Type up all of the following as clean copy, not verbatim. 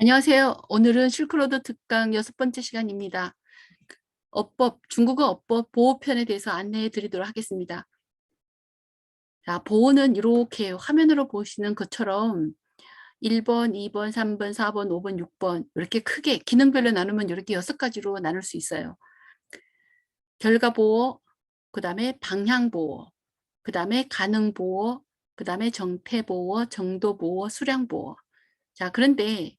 안녕하세요. 오늘은 실크로드 특강 6번째 시간입니다. 중국어 어법 보호편에 대해서 안내해 드리도록 하겠습니다. 자, 보호는 이렇게 화면으로 보시는 것처럼 1번, 2번, 3번, 4번, 5번, 6번 이렇게 크게 기능별로 나누면 이렇게 6가지로 나눌 수 있어요. 결과보호, 그 다음에 방향보호, 그 다음에 가능보호, 그 다음에 정태보호, 정도보호, 수량보호. 자, 그런데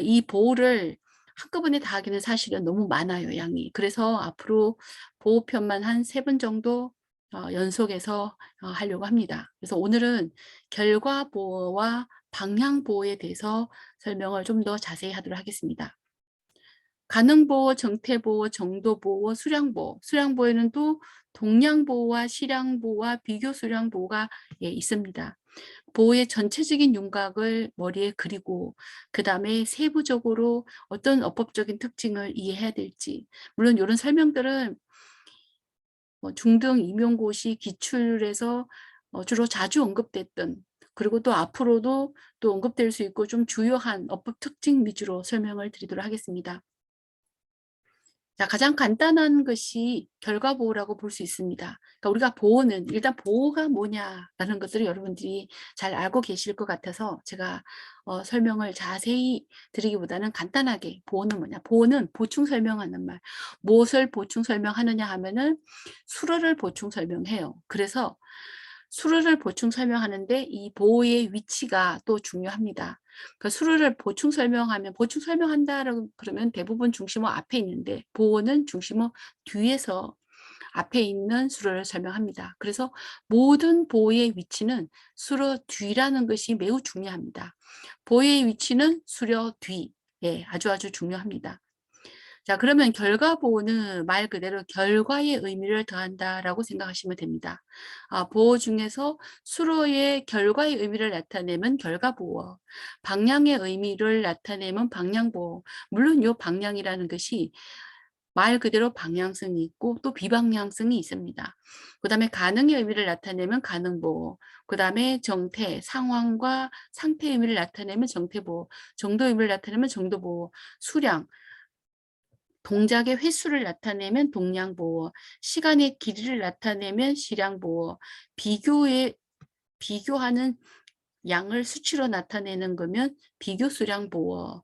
이 보호를 한꺼번에 다 하기는 사실은 너무 많아요, 양이. 그래서 앞으로 보호편만 한 3번 정도 연속해서 하려고 합니다. 그래서 오늘은 결과 보호와 방향 보호에 대해서 설명을 좀 더 자세히 하도록 하겠습니다. 가능보호, 정태보호, 정도보호, 수량보호. 수량보호에는 또 동량보호와 실량보호와 비교수량보호가 있습니다. 보호의 전체적인 윤곽을 머리에 그리고 그 다음에 세부적으로 어떤 어법적인 특징을 이해해야 될지, 물론 이런 설명들은 중등 임용고시 기출에서 주로 자주 언급됐던, 그리고 또 앞으로도 또 언급될 수 있고 좀 주요한 어법 특징 위주로 설명을 드리도록 하겠습니다. 자, 가장 간단한 것이 결과보호라고 볼 수 있습니다. 그러니까 우리가 보호는 일단 보호가 뭐냐라는 것들을 여러분들이 잘 알고 계실 것 같아서 제가 설명을 자세히 드리기보다는 간단하게 보호는 뭐냐. 보호는 보충 설명하는 말. 무엇을 보충 설명하느냐 하면은 수로를 보충 설명해요. 그래서 수로를 보충 설명하는데 이 보호의 위치가 또 중요합니다. 그 수로를 보충 설명하면 보충 설명한다라고 그러면 대부분 중심어 앞에 있는데 보호는 중심어 뒤에서 앞에 있는 수로를 설명합니다. 그래서 모든 보호의 위치는 수로 뒤라는 것이 매우 중요합니다. 보호의 위치는 수로 뒤. 예, 아주 중요합니다. 자, 그러면 결과 보호는 말 그대로 결과의 의미를 더한다라고 생각하시면 됩니다. 보호 중에서 수로의 결과의 의미를 나타내면 결과 보호, 방향의 의미를 나타내면 방향 보호. 물론 이 방향이라는 것이 말 그대로 방향성이 있고 또 비방향성이 있습니다. 그 다음에 가능의 의미를 나타내면 가능보호, 그 다음에 정태, 상황과 상태의 의미를 나타내면 정태보호, 정도의 의미를 나타내면 정도보호, 수량, 동작의 횟수를 나타내면 동량보호, 시간의 길이를 나타내면 시량보호, 비교하는 양을 수치로 나타내는 거면 비교수량보호.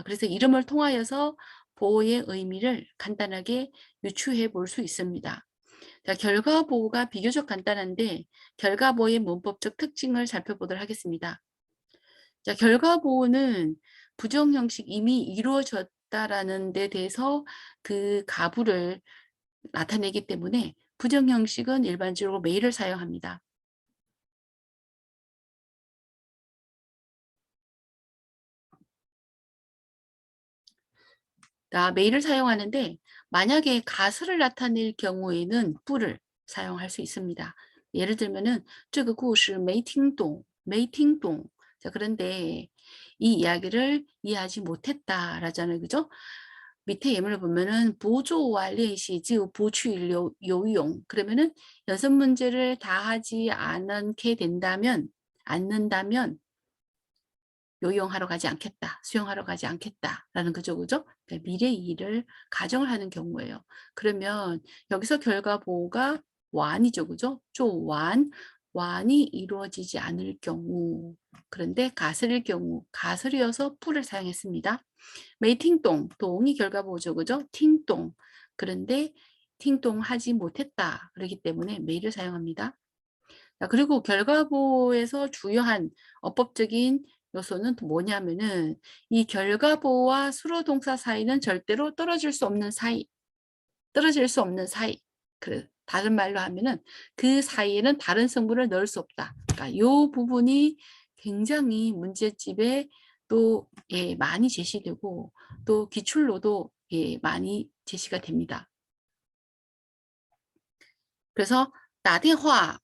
그래서 이름을 통하여서 보호의 의미를 간단하게 유추해 볼 수 있습니다. 자, 결과보호가 비교적 간단한데 결과보호의 문법적 특징을 살펴보도록 하겠습니다. 자, 결과보호는 부정 형식 이미 이루어졌다라는 데 대해서 그 가부를 나타내기 때문에 부정 형식은 일반적으로 메일을 사용합니다. 메일을 사용하는데 만약에 가설을 나타낼 경우에는 뿔을 사용할 수 있습니다. 예를 들면은 这个故事没听懂, 没听懂. 자, 그런데 이 이야기를 이해하지 못했다라잖아요. 그죠? 밑에 예문을 보면은 不做完 练习就不去游泳. 그러면은 연습 문제를 다 하지 않게 된다면, 않는다면 요용하러 가지 않겠다, 수영하러 가지 않겠다라는 거죠. 그죠? 그러니까 미래 일을 가정을 하는 경우예요. 그러면 여기서 결과 보호가 완이죠. 그죠? 완이 이루어지지 않을 경우, 그런데 가설일 경우, 가설이어서 풀을 사용했습니다. 메이팅동, 동이 결과 보호죠. 그죠? 팅동. 그런데 팅동 하지 못했다. 그렇기 때문에 메이를 사용합니다. 그리고 결과보호에서 주요한 어법적인 요소는 또 뭐냐면은 이 결과보호와 수로동사 사이는 절대로 떨어질 수 없는 사이. 다른 말로 하면은 그 사이에는 다른 성분을 넣을 수 없다. 그러니까 이 부분이 굉장히 문제집에 또 많이 제시되고 또 기출로도 많이 제시가 됩니다. 그래서 打电话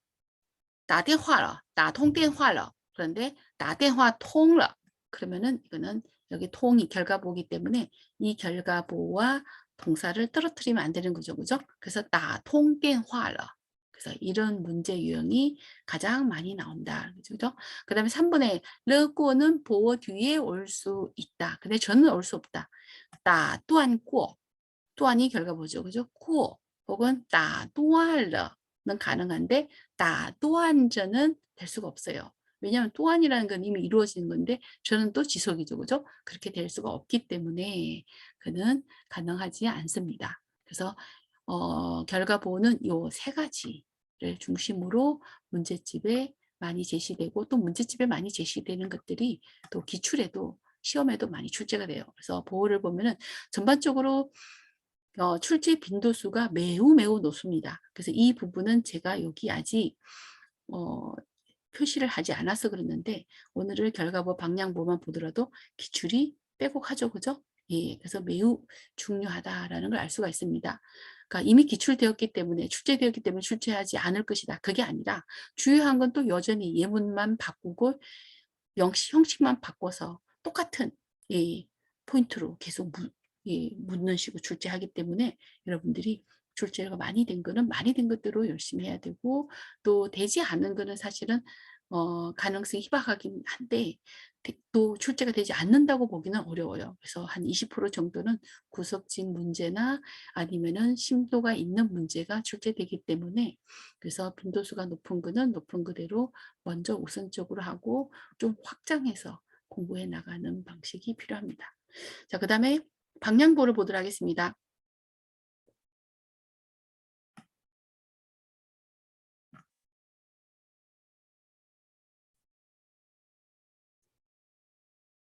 了,打通电话了. 그런데 打电话通了. 그러면은 이거는 여기 통이 결과보호이기 때문에 이 결과보호와 동사를 떨어뜨리면 안 되는 거죠. 그죠? 그래서 打通电话了. 그래서 이런 문제 유형이 가장 많이 나온다. 그죠? 그다음에 3번에 르꼬는 보어 뒤에 올 수 있다. 근데 저는 올 수 없다. 따 또한 고 또한이 결과보죠. 그죠? 고 혹은 따 또한러는 가능한데 따 또한저는 될 수가 없어요. 왜냐하면 또한이라는 건 이미 이루어진 건데 저는 또 지속이죠. 그죠? 그렇게 될 수가 없기 때문에 그는 가능하지 않습니다. 그래서 결과보는 요 세 가지를 중심으로 문제집에 많이 제시되고 또 문제집에 많이 제시되는 것들이 또 기출에도 시험에도 많이 출제가 돼요. 그래서 보호를 보면은 전반적으로 출제 빈도수가 매우 매우 높습니다. 그래서 이 부분은 제가 여기 아직 어 표시를 하지 않아서 그랬는데 오늘을 결과보 방향보만 보더라도 기출이 빼곡하죠. 그죠? 예. 그래서 매우 중요하다라는 걸 알 수가 있습니다. 그러니까 이미 기출되었기 때문에 출제되었기 때문에 출제하지 않을 것이다. 그게 아니라 주요한 건 또 여전히 예문만 바꾸고 형식만 바꿔서 똑같은 예 포인트로 계속 묻는 식으로 출제하기 때문에 여러분들이 출제가 많이 된 거는 많이 된 것대로 열심히 해야 되고 또 되지 않은 거는 사실은 가능성이 희박하긴 한데 또 출제가 되지 않는다고 보기는 어려워요. 그래서 한 20% 정도는 구석진 문제나 아니면은 심도가 있는 문제가 출제되기 때문에 그래서 빈도수가 높은 거는 높은 그대로 먼저 우선적으로 하고 좀 확장해서 공부해 나가는 방식이 필요합니다. 자, 그다음에 방향보를 보도록 하겠습니다.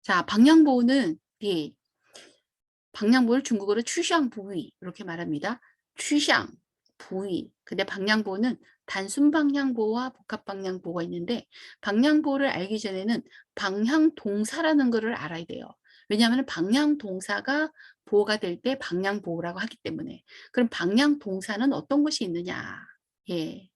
자, 방향보는 예, 방향보를 중국어로 취향부위 이렇게 말합니다. 취향부위. 근데 방향보는 단순 방향보와 복합 방향보가 있는데 방향보를 알기 전에는 방향 동사라는 것을 알아야 돼요. 왜냐하면 방향 동사가 보호가 될 때 방향보호라고 하기 때문에. 그럼 방향 동사는 어떤 것이 있느냐? 예.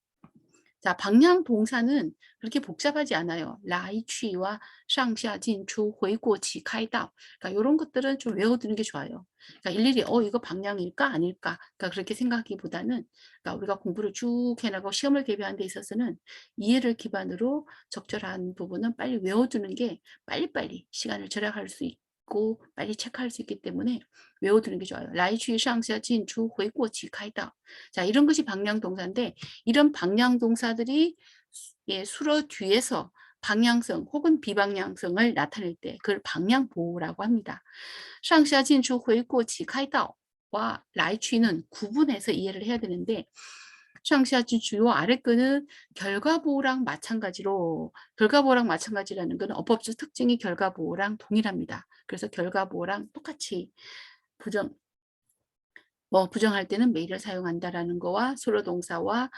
자, 방향 동사는 그렇게 복잡하지 않아요.来去와 상下进出 回过치 카이다. 그러니까 요런 것들은 좀 외워두는 게 좋아요. 그러니까 일일이 이거 방향일까 아닐까? 그러니까 그렇게 생각하기보다는 그러니까 우리가 공부를 쭉 해나가고 시험을 대비하는 데 있어서는 이해를 기반으로 적절한 부분은 빨리 외워두는 게 빨리빨리 시간을 절약할 수 있고 빨리 체크할 수 있기 때문에 외워두는 게 좋아요. 来去 상下 进出 回过치 카이다. 자, 이런 것이 방향 동사인데 이런 방향 동사들이 예, 수로 뒤에서 방향성 혹은 비방향성을 나타낼 때 그걸 방향보호라고 합니다. 上下进出回过치开道와来去는 구분해서 이해를 해야 되는데 上下进出요 아래 거는 결과보호랑 마찬가지라는 것은 어법적 특징이 결과보호랑 동일합니다. 그래서 결과보호랑 똑같이 부정 부정할 때는 메일을 사용한다라는 거와 수로 동사와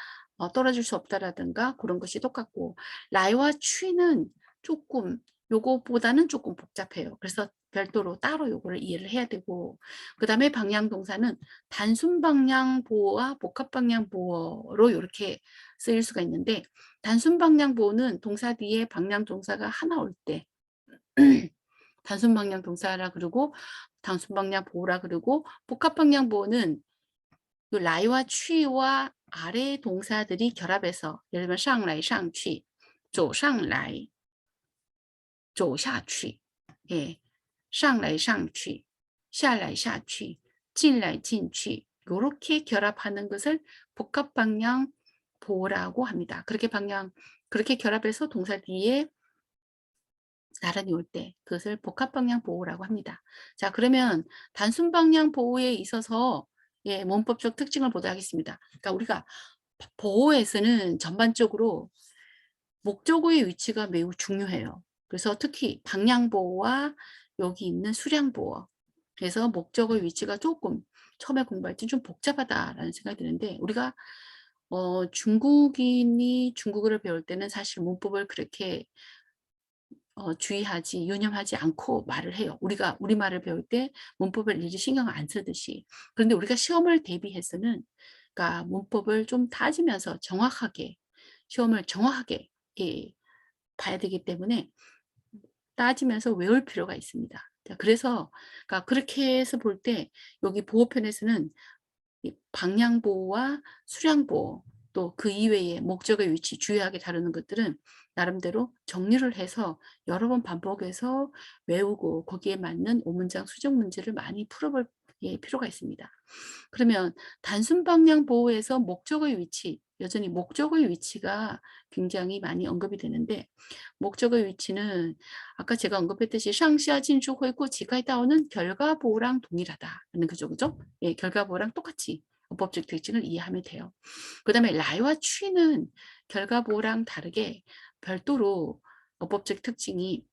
떨어질 수 없다라든가 그런 것이 똑같고 라이와 취는 조금 요거보다는 조금 복잡해요. 그래서 별도로 따로 요거를 이해를 해야 되고 그다음에 방향 동사는 단순 방향 보호와 복합 방향 보호로 이렇게 쓰일 수가 있는데 단순 방향 보호는 동사 뒤에 방향 동사가 하나 올 때 단순 방향 동사라 그러고 단순 방향 보호라 그러고 복합 방향 보호는 요 라이와 취와 아래 동사들이 결합해서 예를 들면 上来上去 走上来 走下去 예. 上来上去 下来下去 进来进去 요렇게 결합하는 것을 복합 방향 보호라고 합니다. 그렇게 결합해서 동사 뒤에 나란히 올 때 그것을 복합 방향 보호라고 합니다. 자, 그러면 단순 방향 보호에 있어서 예, 문법적 특징을 보도록 하겠습니다. 그러니까 우리가 보호에서는 전반적으로 목적어의 위치가 매우 중요해요. 그래서 특히 방향 보호와 여기 있는 수량 보호. 그래서 목적어의 위치가 조금 처음에 공부할 때 좀 복잡하다라는 생각이 드는데 우리가 중국인이 중국어를 배울 때는 사실 문법을 그렇게 주의하지 유념하지 않고 말을 해요. 우리가 우리말을 배울 때 문법을 일일이 신경을 안 쓰듯이. 그런데 우리가 시험을 대비해서는 그러니까 문법을 좀 따지면서 정확하게 시험을 정확하게 예, 봐야 되기 때문에 따지면서 외울 필요가 있습니다. 자, 그래서 그러니까 그렇게 해서 볼 때 여기 보호편에서는 이 방향 보호와 수량 보호 또 그 이외에 목적의 위치 주요하게 다루는 것들은 나름대로 정리를 해서 여러 번 반복해서 외우고 거기에 맞는 오문장 수정 문제를 많이 풀어볼 필요가 있습니다. 그러면 단순 방향 보호에서 목적의 위치, 여전히 목적의 위치가 굉장히 많이 언급이 되는데 목적의 위치는 아까 제가 언급했듯이 상시하 진주 회고 지가이다오는 결과 보호랑 동일하다는 거죠. 그죠? 예, 결과 보호랑 똑같이 법적 특징을 이해하면 돼요. 그다음에 라이와 취는 결과 보호랑 다르게 별도로 어법적 특징이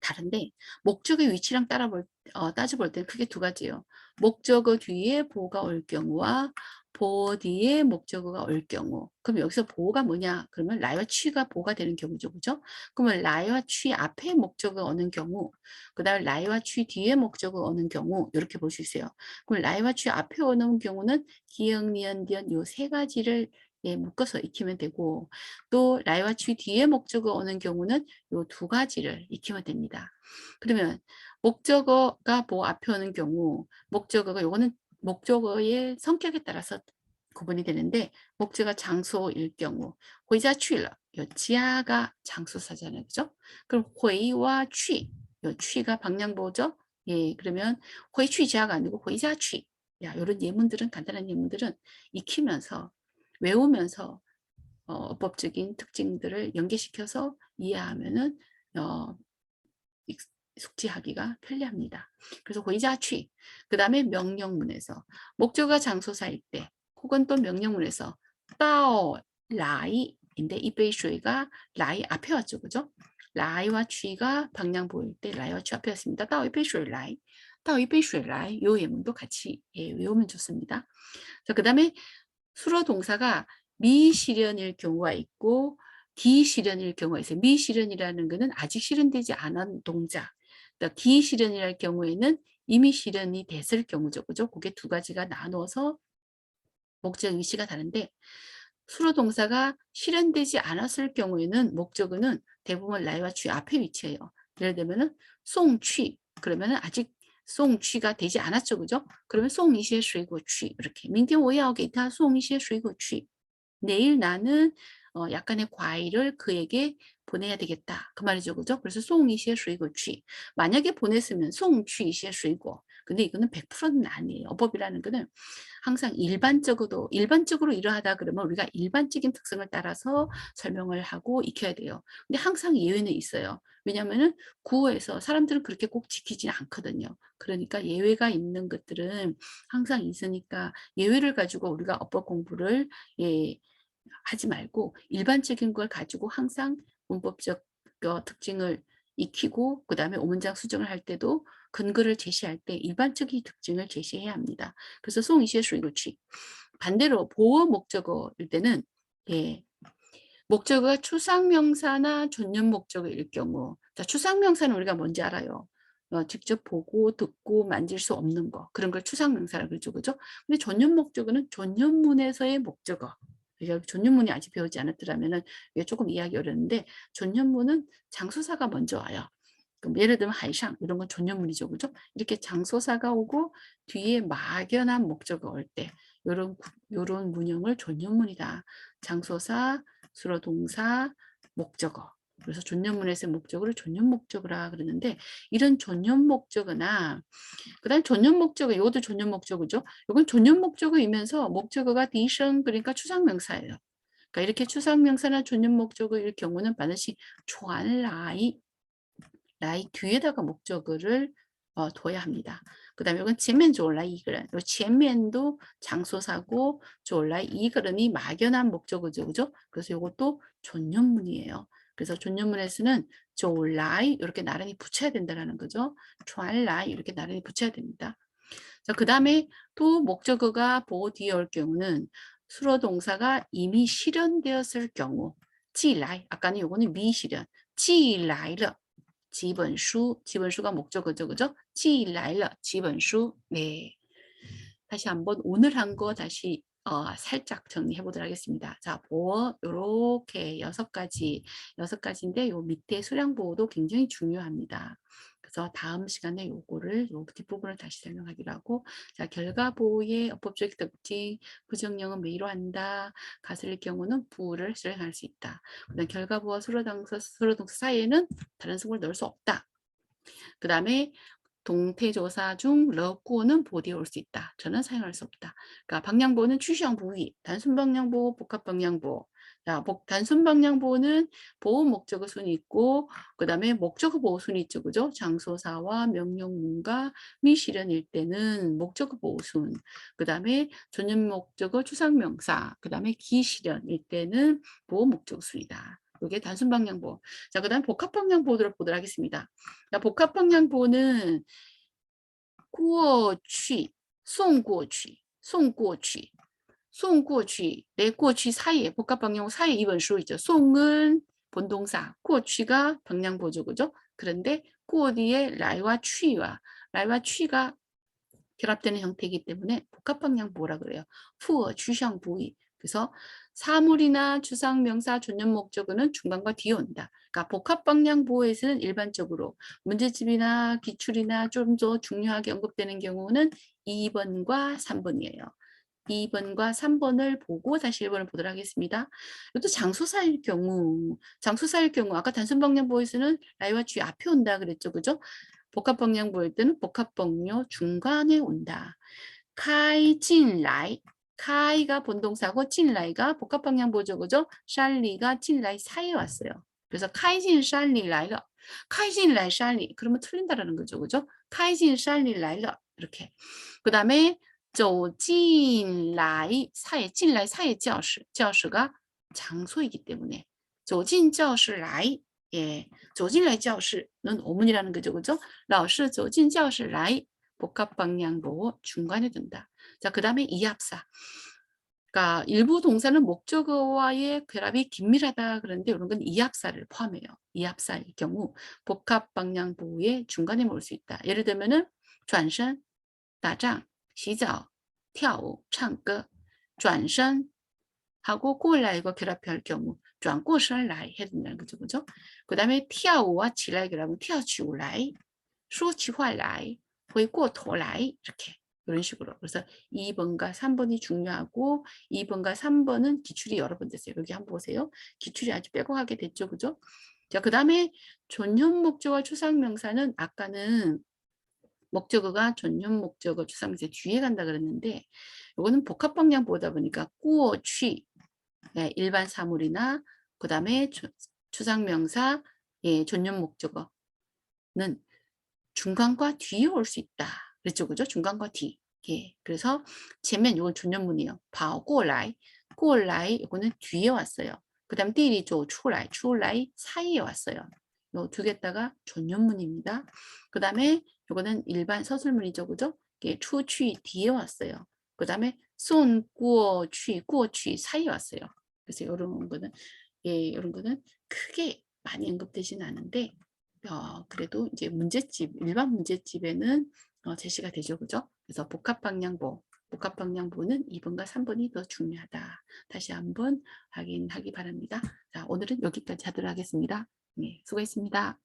다른데 목적의 위치랑 따져볼 때는 크게 두 가지예요. 목적어 뒤에 보호가 올 경우와 보호 뒤에 목적어가 올 경우. 그럼 여기서 보호가 뭐냐? 그러면 라이와 취가 보호가 되는 경우죠. 그죠? 그러면 라이와 취 앞에 목적어 오는 경우, 그다음에 라이와 취 뒤에 목적어 오는 경우 이렇게 볼 수 있어요. 그럼 라이와 취 앞에 오는 경우는 기역, 니은, 디은 요 세 가지를 묶어서 익히면 되고 또 라이와 취 뒤에 목적어 오는 경우는 요 두 가지를 익히면 됩니다. 그러면 목적어가 뭐 앞에 오는 경우 목적어가 요거는 목적어의 성격에 따라서 구분이 되는데 목적어 장소일 경우 회자 취了 요 지하가 장소사잖아요. 그죠? 그럼 회와 취 요 취가 방향보호죠. 예, 그러면 회취자가 아니고 회자 취. 야, 요런 예문들은 간단한 예문들은 익히면서 외우면서 어법적인 특징들을 연계시켜서 이해하면은 어 숙지하기가 편리합니다. 그래서 회자취, 그 다음에 명령문에서 목적어 장소사일 때 혹은 또 명령문에서 따오 라이인데 이 베이슈이가 라이 앞에 왔죠. 그죠? 라이와 취가 방향 보일 때 라이와 취 앞에 왔습니다. 따오 이 베이슈이 라이, 따오 이 베이슈이 라이 요 예문도 같이 외우면 좋습니다. 그 다음에 수로 동사가 미실현일 경우가 있고 디실현일 경우가 있어요. 미실현이라는 것은 아직 실현되지 않은 동작. 디실현이랄 경우에는 이미 실현이 됐을 경우죠. 그죠? 그게 두 가지가 나눠서 목적 위치가 다른데 수로 동사가 실현되지 않았을 경우에는 목적어는 대부분 라이와 취 앞에 위치해요. 예를 들면은 송취 그러면은 아직 송취가 되지 않았죠. 그죠? 그러면 송一些 水果 취 이렇게 明天我要给他 送一些 水果 취 내일 나는 약간의 과일을 그에게 보내야 되겠다. 그 말이죠. 그죠? 그래서 송一些 水果 취 만약에 보냈으면 송去一些 水果 근데 이거는 100%는 아니에요. 어법이라는 거는 항상 일반적으로 이러하다 그러면 우리가 일반적인 특성을 따라서 설명을 하고 익혀야 돼요. 근데 항상 예외는 있어요. 왜냐하면은 구어에서 사람들은 그렇게 꼭 지키지는 않거든요. 그러니까 예외가 있는 것들은 항상 있으니까 예외를 가지고 우리가 어법 공부를 예, 하지 말고 일반적인 걸 가지고 항상 문법적 특징을 익히고 그다음에 오문장 수정을 할 때도 근거를 제시할 때 일반적인 특징을 제시해야 합니다. 그래서 송一些水果去 반대로 보어 목적어일 때는 예, 목적어가 추상명사나 존댓 목적어일 경우 자, 추상명사는 우리가 뭔지 알아요. 직접 보고 듣고 만질 수 없는 거 그런 걸 추상명사라고 그러죠. 그죠? 근데 존댓 목적어는 존댓문에서의 목적어 그러니까 존댓문이 아직 배우지 않았더라면은 이게 조금 이해하기 어려운데 존댓문은 장소사가 먼저 와요. 그럼 예를 들면 하이샹 이런 건 존댓문이죠. 그죠? 이렇게 장소사가 오고 뒤에 막연한 목적어 올 때 요런 문형을 존댓문이다. 장소사, 수로 동사, 목적어. 그래서 존댓문에서의 목적어를 존댓 목적어라 그러는데 이런 존댓 목적어나 그다음 존댓 목적어 이것도 존댓 목적어죠. 이건 존댓 목적어이면서 목적어가 디션 그러니까 추상명사예요. 그러니까 이렇게 추상명사나 존댓 목적어일 경우는 반드시传来 라이 뒤에다가 목적어를 둬야 합니다. 그 다음에 이건前面 졸라이 이글은 요前면도 장소사고 졸라이 이글은이 막연한 목적어죠. 그죠? 그래서 이것도 존댓문이에요. 그래서 존댓문에서는 졸라이 이렇게 나란히 붙여야 된다는 거죠.传来 이렇게 나란히 붙여야 됩니다. 자, 그 다음에 또 목적어가 보호 뒤에 올 경우는 수로 동사가 이미 실현되었을 경우 寄来 아까는 요거는 미실현 寄来了 지번수가 목적어죠. 그죠? 寄来了 지번수 네. 다시 한번 오늘 한 거 다시 살짝 정리해 보도록 하겠습니다. 자, 보어 요렇게 6가지인데 요 밑에 수량 보호도 굉장히 중요합니다. 그래서 다음 시간에 요거를 요 뒷부분을 다시 설명하기로 하고, 자, 결과보호의 어법적 특징, 부정형은 매로 한다. 가설일 경우는 부를 실행할 수 있다. 그다음 결과보호와 수로동사 사이에는 다른 승부를 넣을 수 없다. 그 다음에 동태조사 중 러꾸는 보디에 올 수 있다. 저는 사용할 수 없다. 그러니까 방향보호는 취시형 부위, 단순 방향보호, 복합 방향보호. 자, 단순 방향보호는 보호 목적어 순이 있고, 그 다음에 목적어 보호 순이 있죠, 그죠? 장소사와 명령문과 미실현일 때는 목적어 보호 순, 그 다음에 전연 목적어 추상명사, 그 다음에 기실현일 때는 보호 목적어 순이다. 이게 단순 방향보호. 자, 그 다음 복합 방향보호를 보도록 하겠습니다. 자, 복합 방향보호는 过去, 送过去, 내 过去 사이에, 복합 방향보 사이에 이번 수 있죠. 송은 본동사, 过去가 방향보죠, 그죠? 그런데 过뒤에 라이와 취가 결합되는 형태이기 때문에 복합 방향보호라 그래요. 푸어, 취상, 부위. 그래서 사물이나 추상, 명사, 존댓 목적어는 중간과 뒤에 온다. 그러니까 복합 방향보호에서는 일반적으로 문제집이나 기출이나 좀 더 중요하게 언급되는 경우는 2번과 3번이에요. 2번과 3번을 보고 다시 1번을 보도록 하겠습니다. 이것도 장소사일 경우 아까 단순 방향보호에서는 라이와 쥐 앞에 온다 그랬죠, 그죠? 복합 방향보호일 때는 복합 방뇨 중간에 온다. 카이 찐라이, 카이가 본동사고 찐라이가 복합 방향보호죠, 그죠? 샬리가 찐라이 사이에 왔어요. 그래서 카이진 샬리 라이러, 카이진 라이 샬리, 그러면 틀린다라는 거죠, 그죠? 카이진 샬리 라이러 이렇게. 그 다음에 走进来 사이, 进来 사이 教室가 장소이기 때문에 走进教室来, 예, 走进来 教室는 어문이라는 거죠, 그죠? 老师走进教室来 복합 방향보호 중간에 둔다. 자, 그 다음에 이합사. 그러니까 일부 동사는 목적어와의 결합이 긴밀하다 그러는데 이런 건 이합사를 포함해요. 이합사일 경우 복합 방향보호의 중간에 몰 수 있다. 예를 들면은 转身, 打仗, 洗澡, 跳舞, 唱歌, 转身 하고 过来이거 결합할 경우 转过身来 해야 된다는 거죠, 그죠? 그 다음에 跳舞와 起来결합은 跳起舞来, 说起话来, 回过头来 이렇게 이런 식으로. 그래서 2번과 3번이 중요하고 2번과 3번은 기출이 여러 번 됐어요. 여기 한번 보세요. 기출이 아주 빼곡하게 됐죠, 그죠? 자, 그 다음에 존형 목적어 추상명사는 아까는 목적어가 존형 목적어 추상명사 뒤에 간다 그랬는데 이거는 복합 방향 보다 보니까 过去 예, 일반 사물이나 그 다음에 추상명사 예, 존형 목적어는 중간과 뒤에 올 수 있다. 그랬죠, 그죠? 중간과 뒤. 예, 그래서前面 이건 존댓문이에요. 跑过来, 이거는 뒤에 왔어요. 그 다음 地理조出来 사이에 왔어요. 요 두 개다가 존댓문입니다. 그 다음에 이거는 일반 서술문이죠, 그죠? 예, 出去 뒤에 왔어요. 그 다음에 送过去 사이에 왔어요. 그래서 이런 거는 예, 이런 거는 크게 많이 언급되지는 않은데 그래도 이제 문제집, 일반 문제집에는 제시가 되죠, 그죠? 그래서 복합 방향보는 2번과 3번이 더 중요하다. 다시 한번 확인하기 바랍니다. 자, 오늘은 여기까지 하도록 하겠습니다. 네, 수고했습니다.